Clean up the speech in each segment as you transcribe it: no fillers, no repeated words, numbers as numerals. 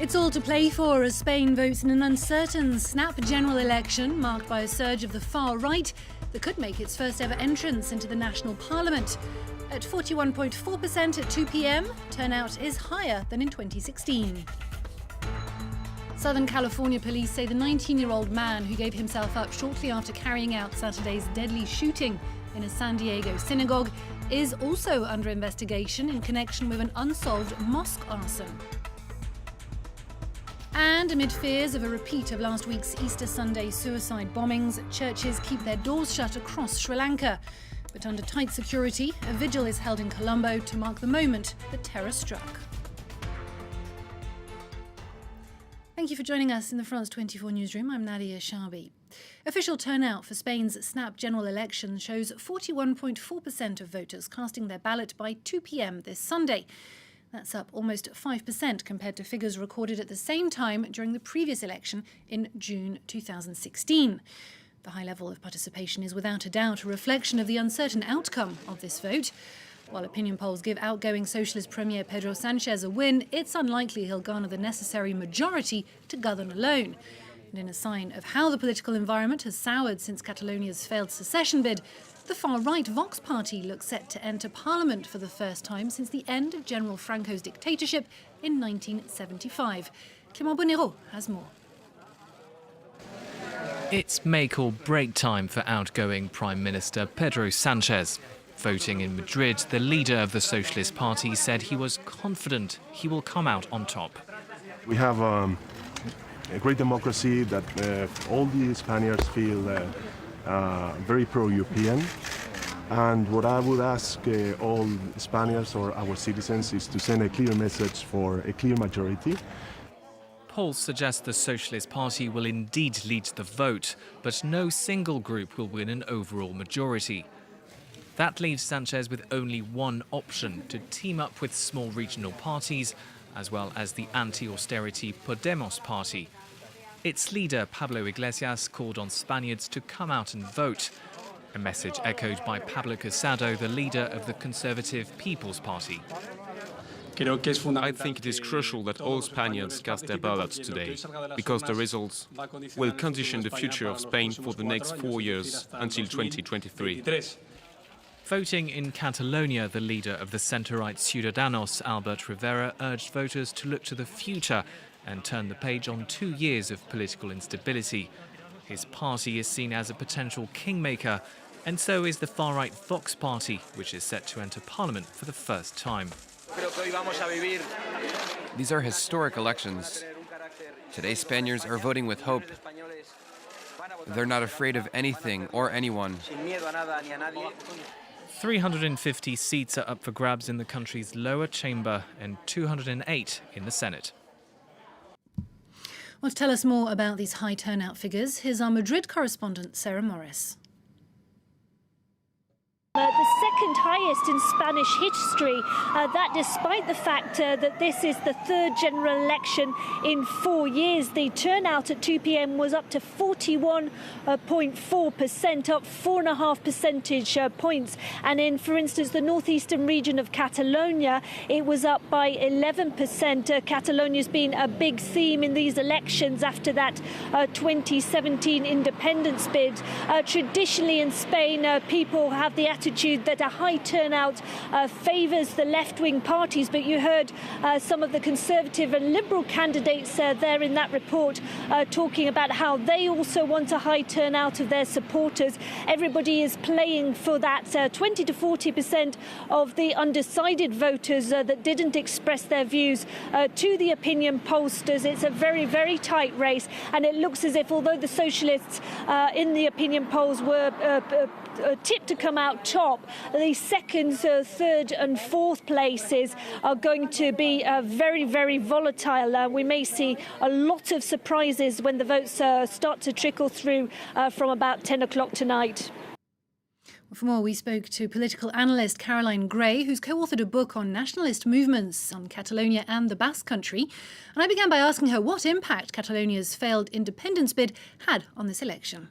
It's all to play for as Spain votes in an uncertain snap general election marked by a surge of the far right that could make its first ever entrance into the national parliament. At 41.4% at 2 p.m, turnout is higher than in 2016. Southern California police say the 19-year-old man who gave himself up shortly after carrying out Saturday's deadly shooting in a San Diego synagogue is also under investigation in connection with an unsolved mosque arson. And amid fears of a repeat of last week's Easter Sunday suicide bombings, churches keep their doors shut across Sri Lanka. But under tight security, a vigil is held in Colombo to mark the moment the terror struck. Thank you for joining us in the France 24 newsroom. I'm Nadia Sharbi. Official turnout for Spain's snap general election shows 41.4% of voters casting their ballot by 2 p.m. this Sunday. That's up almost 5% compared to figures recorded at the same time during the previous election in June 2016. The high level of participation is without a doubt a reflection of the uncertain outcome of this vote. While opinion polls give outgoing Socialist Premier Pedro Sánchez a win, it's unlikely he'll garner the necessary majority to govern alone. And in a sign of how the political environment has soured since Catalonia's failed secession bid, the far-right Vox party looks set to enter parliament for the first time since the end of General Franco's dictatorship in 1975. Clément Bonnereau has more. It's make or break time for outgoing Prime Minister Pedro Sánchez. Voting in Madrid, the leader of the Socialist Party said he was confident he will come out on top. We have a great democracy that all the Spaniards feel very pro-European. And what I would ask all Spaniards or our citizens is to send a clear message for a clear majority. Polls suggest the Socialist Party will indeed lead the vote, but no single group will win an overall majority. That leaves Sánchez with only one option: to team up with small regional parties, as well as the anti-austerity Podemos party. Its leader, Pablo Iglesias, called on Spaniards to come out and vote, a message echoed by Pablo Casado, the leader of the Conservative People's Party. I think it is crucial that all Spaniards cast their ballots today, because the results will condition the future of Spain for the next 4 years, until 2023. Voting in Catalonia, the leader of the centre-right Ciudadanos, Albert Rivera, urged voters to look to the future and turn the page on 2 years of political instability. His party is seen as a potential kingmaker, and so is the far-right Vox party, which is set to enter parliament for the first time. These are historic elections. Today, Spaniards are voting with hope. They're not afraid of anything or anyone. 350 seats are up for grabs in the country's lower chamber and 208 in the Senate. Well, to tell us more about these high turnout figures, here's our Madrid correspondent, Sarah Morris. The second highest in Spanish history, that despite the fact that this is the third general election in 4 years. The turnout at 2 p.m. was up to 41.4%, up 4.5 percentage points. And in, for instance, the northeastern region of Catalonia, it was up by 11%. Catalonia's been a big theme in these elections after that 2017 independence bid. Traditionally in Spain, people have the attitude that a high turnout favours the left-wing parties, but you heard some of the Conservative and Liberal candidates there in that report talking about how they also want a high turnout of their supporters. Everybody is playing for that 20 to 40% of the undecided voters that didn't express their views to the opinion pollsters. It's a very, very tight race, and it looks as if although the Socialists in the opinion polls were tipped to come out top, the second, third and fourth places are going to be very, very volatile. We may see a lot of surprises when the votes start to trickle through from about 10 o'clock tonight. For more, we spoke to political analyst Caroline Gray, who's co-authored a book on nationalist movements on Catalonia and the Basque Country. And I began by asking her what impact Catalonia's failed independence bid had on this election.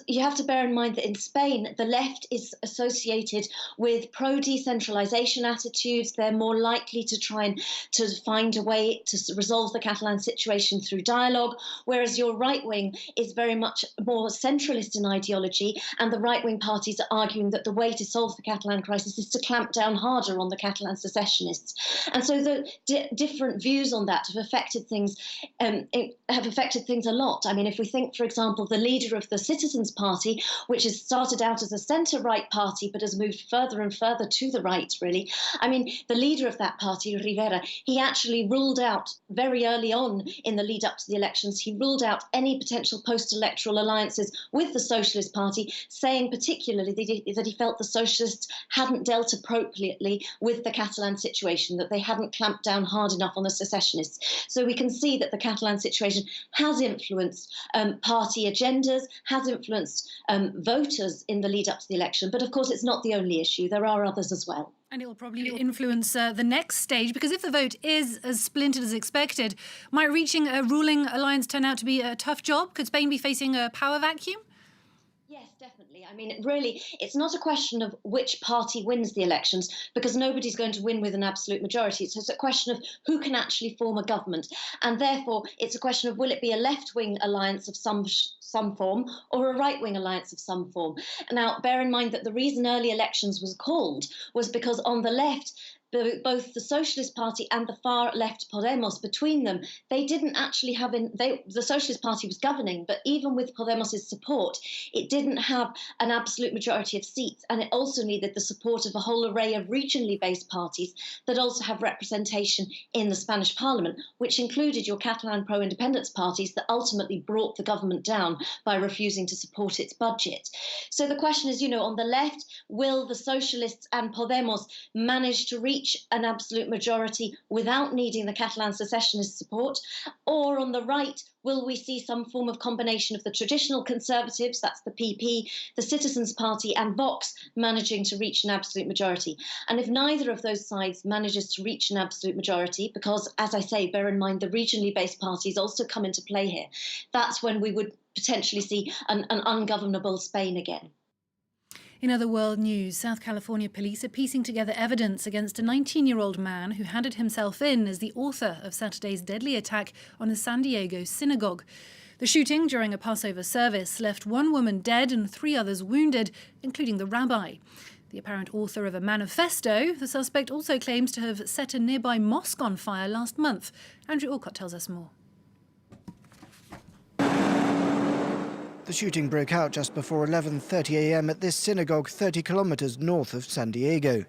you have to bear in mind that in Spain, the left is associated with pro-decentralisation attitudes. They're more likely to try and to find a way to resolve the Catalan situation through dialogue, whereas your right wing is very much more centralist in ideology, and the right-wing parties are arguing that the way to solve the Catalan crisis is to clamp down harder on the Catalan secessionists. And so the different views on that have affected things a lot. I mean, if we think, for example, the leader of the Citizens Party, which has started out as a centre-right party but has moved further and further to the right, really. I mean, the leader of that party, Rivera, he actually ruled out very early on in the lead up to the elections, he ruled out any potential post-electoral alliances with the Socialist Party, saying particularly that he felt the Socialists hadn't dealt appropriately with the Catalan situation, that they hadn't clamped down hard enough on the secessionists. So we can see that the Catalan situation has influenced party agendas, has influenced voters in the lead up to the election. But of course, it's not the only issue. There are others as well. And it will probably influence the next stage, because if the vote is as splintered as expected, might reaching a ruling alliance turn out to be a tough job? Could Spain be facing a power vacuum? Yes, definitely. I mean, really, it's not a question of which party wins the elections, because nobody's going to win with an absolute majority. So it's a question of who can actually form a government. And therefore, it's a question of will it be a left-wing alliance of some form or a right-wing alliance of some form. Now, bear in mind that the reason early elections was called was because on the left, both the Socialist Party and the far left Podemos, between them, they didn't actually have the Socialist Party was governing, but even with Podemos's support, it didn't have an absolute majority of seats, and it also needed the support of a whole array of regionally based parties that also have representation in the Spanish Parliament, which included your Catalan pro-independence parties that ultimately brought the government down by refusing to support its budget. So the question is, on the left, will the Socialists and Podemos manage to reach an absolute majority without needing the Catalan secessionist support? Or on the right, will we see some form of combination of the traditional Conservatives, that's the PP, the Citizens Party and Vox, managing to reach an absolute majority? And if neither of those sides manages to reach an absolute majority, because, as I say, bear in mind the regionally based parties also come into play here, that's when we would potentially see an ungovernable Spain again. In other world news, South California police are piecing together evidence against a 19-year-old man who handed himself in as the author of Saturday's deadly attack on a San Diego synagogue. The shooting during a Passover service left one woman dead and 3 others wounded, including the rabbi. The apparent author of a manifesto, the suspect also claims to have set a nearby mosque on fire last month. Andrew Alcott tells us more. The shooting broke out just before 11:30 a.m. at this synagogue 30 kilometers north of San Diego.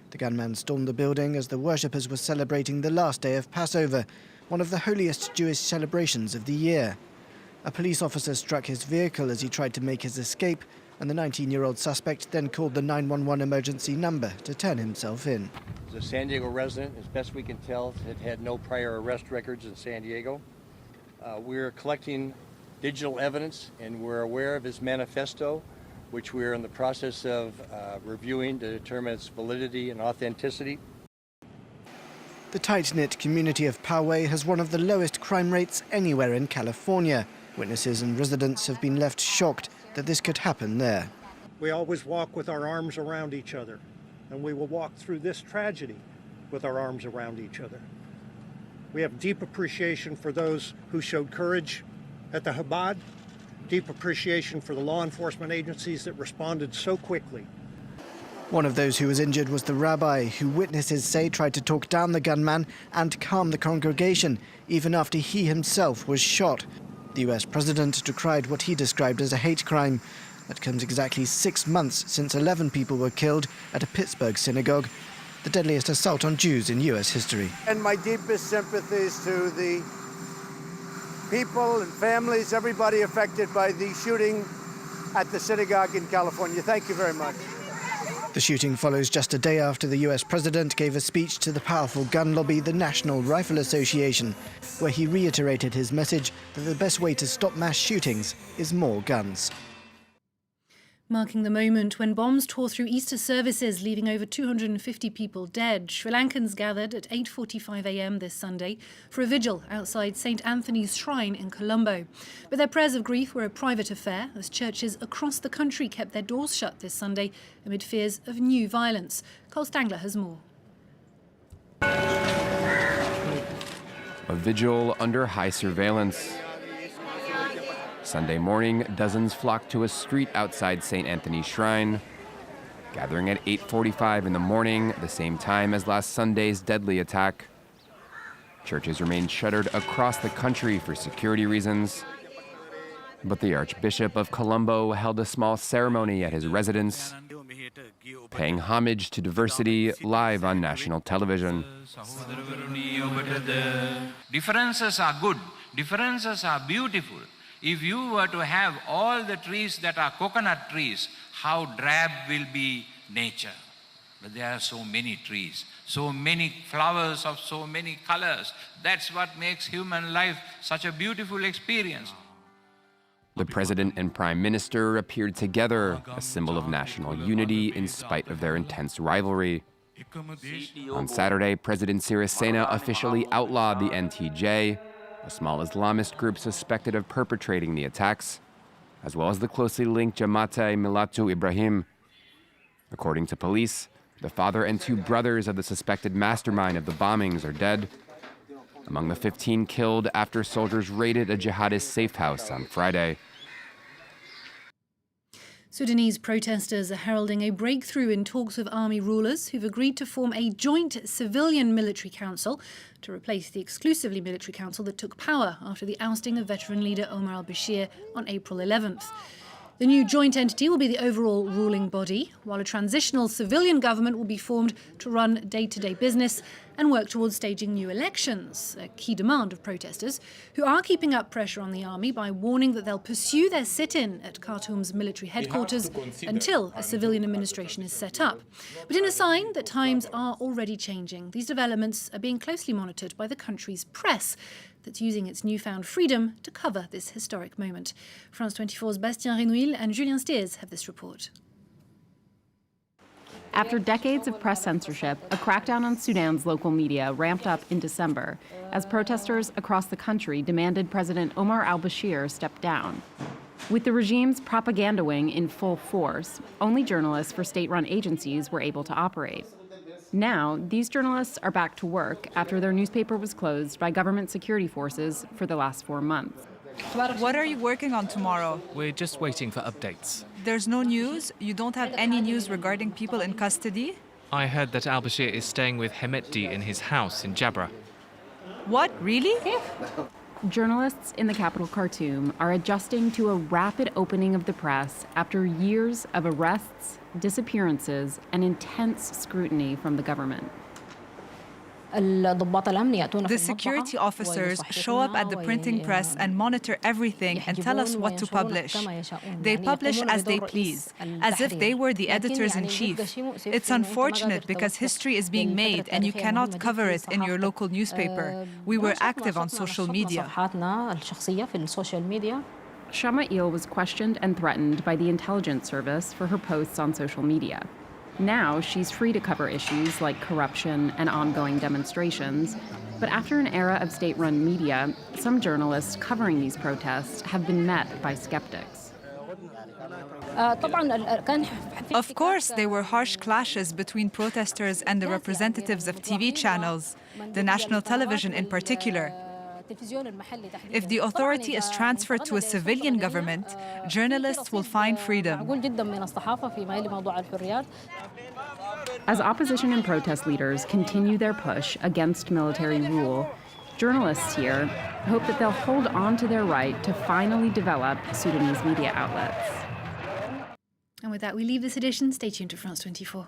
The gunman stormed the building as the worshippers were celebrating the last day of Passover, one of the holiest Jewish celebrations of the year. A police officer struck his vehicle as he tried to make his escape, and the 19-year-old suspect then called the 911 emergency number to turn himself in. He's a San Diego resident, as best we can tell, had no prior arrest records in San Diego. We're collecting digital evidence, and we're aware of his manifesto, which we're in the process of reviewing to determine its validity and authenticity. The tight-knit community of Poway has one of the lowest crime rates anywhere in California. Witnesses and residents have been left shocked that this could happen there. We always walk with our arms around each other, and we will walk through this tragedy with our arms around each other. We have deep appreciation for those who showed courage at the Chabad, deep appreciation for the law enforcement agencies that responded so quickly. One of those who was injured was the rabbi, who witnesses say tried to talk down the gunman and calm the congregation, even after he himself was shot. The US president decried what he described as a hate crime. That comes exactly 6 months since 11 people were killed at a Pittsburgh synagogue, the deadliest assault on Jews in US history. And my deepest sympathies to the people and families, everybody affected by the shooting at the synagogue in California. Thank you very much. The shooting follows just a day after the US president gave a speech to the powerful gun lobby, the National Rifle Association, where he reiterated his message that the best way to stop mass shootings is more guns. Marking the moment when bombs tore through Easter services, leaving over 250 people dead, Sri Lankans gathered at 8:45 a.m. this Sunday for a vigil outside St Anthony's Shrine in Colombo. But their prayers of grief were a private affair, as churches across the country kept their doors shut this Sunday amid fears of new violence. Cole Stangler has more. A vigil under high surveillance. Sunday morning, dozens flocked to a street outside St. Anthony's Shrine, gathering at 8:45 in the morning, the same time as last Sunday's deadly attack. Churches remained shuttered across the country for security reasons, but the Archbishop of Colombo held a small ceremony at his residence, paying homage to diversity live on national television. Differences are good, differences are beautiful. If you were to have all the trees that are coconut trees, how drab will be nature. But there are so many trees, so many flowers of so many colors. That's what makes human life such a beautiful experience. The president and prime minister appeared together, a symbol of national unity in spite of their intense rivalry. On Saturday, President Sirisena officially outlawed the NTJ, a small Islamist group suspected of perpetrating the attacks, as well as the closely linked Jamaat-e Milatu Ibrahim. According to police, the father and two brothers of the suspected mastermind of the bombings are dead, among the 15 killed after soldiers raided a jihadist safe house on Friday. Sudanese protesters are heralding a breakthrough in talks with army rulers who've agreed to form a joint civilian-military council to replace the exclusively military council that took power after the ousting of veteran leader Omar al-Bashir on April 11th. The new joint entity will be the overall ruling body, while a transitional civilian government will be formed to run day-to-day business and work towards staging new elections, a key demand of protesters, who are keeping up pressure on the army by warning that they'll pursue their sit-in at Khartoum's military headquarters until a civilian administration is set up. But in a sign that times are already changing, these developments are being closely monitored by the country's press, that's using its newfound freedom to cover this historic moment. France 24's Bastien Renouil and Julien Steers have this report. After decades of press censorship, a crackdown on Sudan's local media ramped up in December as protesters across the country demanded President Omar al-Bashir step down. With the regime's propaganda wing in full force, only journalists for state-run agencies were able to operate. Now, these journalists are back to work after their newspaper was closed by government security forces for the last 4 months. What are you working on tomorrow? We're just waiting for updates. There's no news? You don't have any news regarding people in custody? I heard that al-Bashir is staying with Hemeti in his house in Jabra. What, really? Journalists in the capital Khartoum are adjusting to a rapid opening of the press after years of arrests, disappearances, and intense scrutiny from the government. The security officers show up at the printing press and monitor everything and tell us what to publish. They publish as they please, as if they were the editors-in-chief. It's unfortunate because history is being made and you cannot cover it in your local newspaper. We were active on social media. Shama'il was questioned and threatened by the intelligence service for her posts on social media. Now she's free to cover issues like corruption and ongoing demonstrations. But after an era of state-run media, some journalists covering these protests have been met by skeptics. Of course, there were harsh clashes between protesters and the representatives of TV channels, the national television in particular. If the authority is transferred to a civilian government, journalists will find freedom. As opposition and protest leaders continue their push against military rule, journalists here hope that they'll hold on to their right to finally develop Sudanese media outlets. And with that, we leave this edition. Stay tuned to France 24.